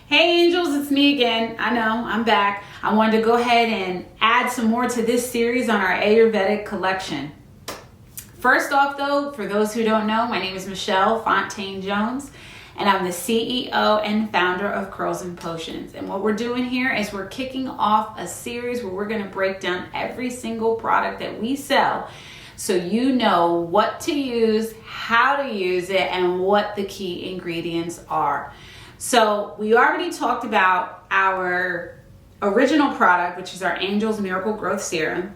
Hey angels, it's me again. I know, I'm back. I wanted to go ahead and add some more to this series on our Ayurvedic collection. First off though, for those who don't know, my name is Michelle Fontaine Jones, and I'm the CEO and founder of Curls and Potions. And what we're doing here is we're kicking off a series where we're gonna break down every single product that we sell so you know what to use, how to use it, and what the key ingredients are. So we already talked about our original product, which is our Angel's Miracle Growth Serum.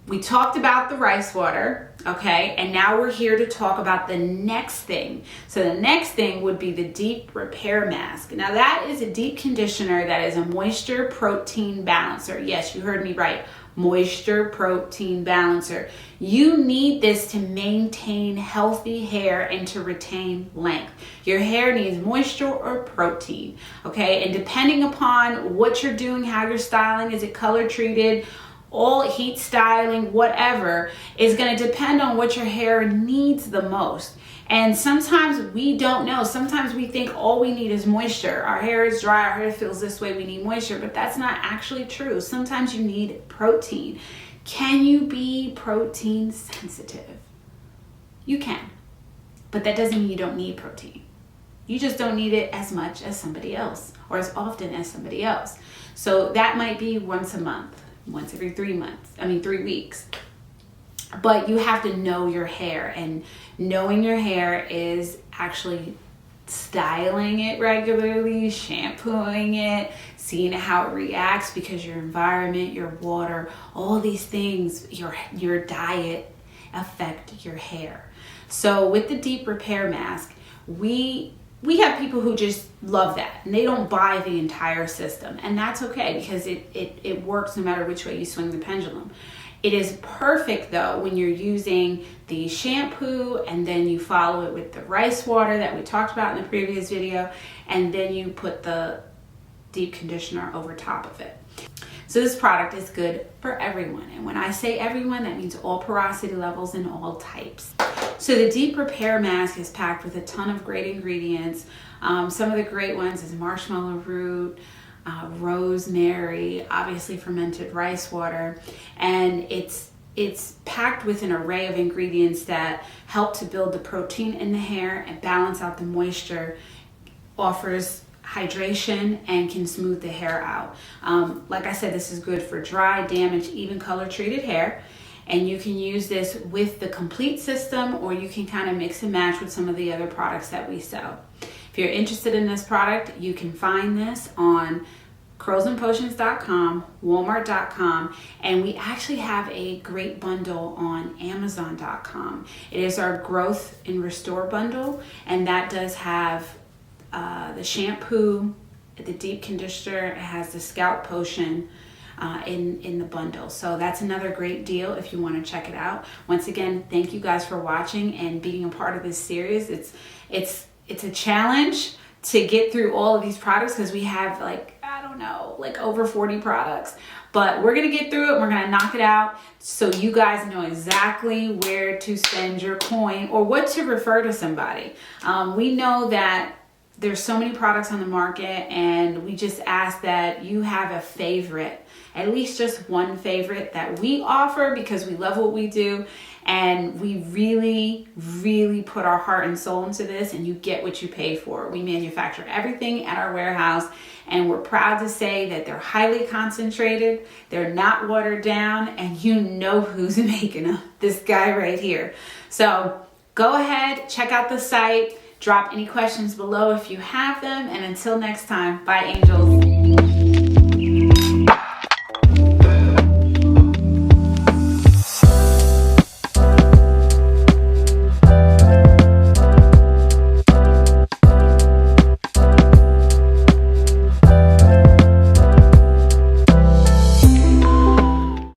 We talked about the rice water, okay? And now we're here to talk about the next thing. So the next thing would be the Deep Repair Masque. Now that is a deep conditioner that is a moisture protein balancer. Yes, you heard me right. Moisture protein balancer. You need this to maintain healthy hair and to retain length. Your hair needs moisture or protein, okay? And depending upon what you're doing, how you're styling, is it color treated, all heat styling, whatever, is going to depend on what your hair needs the most. And sometimes we don't know. Sometimes we think all we need is moisture. Our hair is dry, our hair feels this way, we need moisture, but that's not actually true. Sometimes you need protein. Can you be protein sensitive? You can, but that doesn't mean you don't need protein. You just don't need it as much as somebody else or as often as somebody else. So that might be once a month, once every 3 weeks. But you have to know your hair, and knowing your hair is actually styling it regularly, shampooing it, seeing how it reacts, because your environment, your water, all these things, your diet affect your hair. So with the Deep Repair Masque, we have people who just love that and they don't buy the entire system, and that's okay because it works no matter which way you swing the pendulum. It is perfect though when you're using the shampoo and then you follow it with the rice water that we talked about in the previous video, and then you put the deep conditioner over top of it. So this product is good for everyone, and when I say everyone, that means all porosity levels and all types. So the Deep Repair Masque is packed with a ton of great ingredients. Some of the great ones is marshmallow root, rosemary, obviously fermented rice water, and it's packed with an array of ingredients that help to build the protein in the hair and balance out the moisture, offers hydration, and can smooth the hair out. Like I said, this is good for dry, damaged, even color treated hair. And you can use this with the complete system, or you can kind of mix and match with some of the other products that we sell. If you're interested in this product, you can find this on curlsandpotions.com, walmart.com, and we actually have a great bundle on amazon.com. It is our Growth and Restore bundle, and that does have the shampoo, the deep conditioner, it has the scalp potion in the bundle. So that's another great deal if you want to check it out. Once again, thank you guys for watching and being a part of this series. It's a challenge to get through all of these products because we have over 40 products, but we're gonna get through it. We're gonna knock it out so you guys know exactly where to spend your coin or what to refer to somebody. We know that there's so many products on the market, and we just ask that you have a favorite, at least just one favorite that we offer, because we love what we do and we really, really put our heart and soul into this, and you get what you pay for. We manufacture everything at our warehouse, and we're proud to say that they're highly concentrated, they're not watered down, and you know who's making them. This guy right here. So go ahead, check out the site. Drop any questions below if you have them. And until next time, bye angels.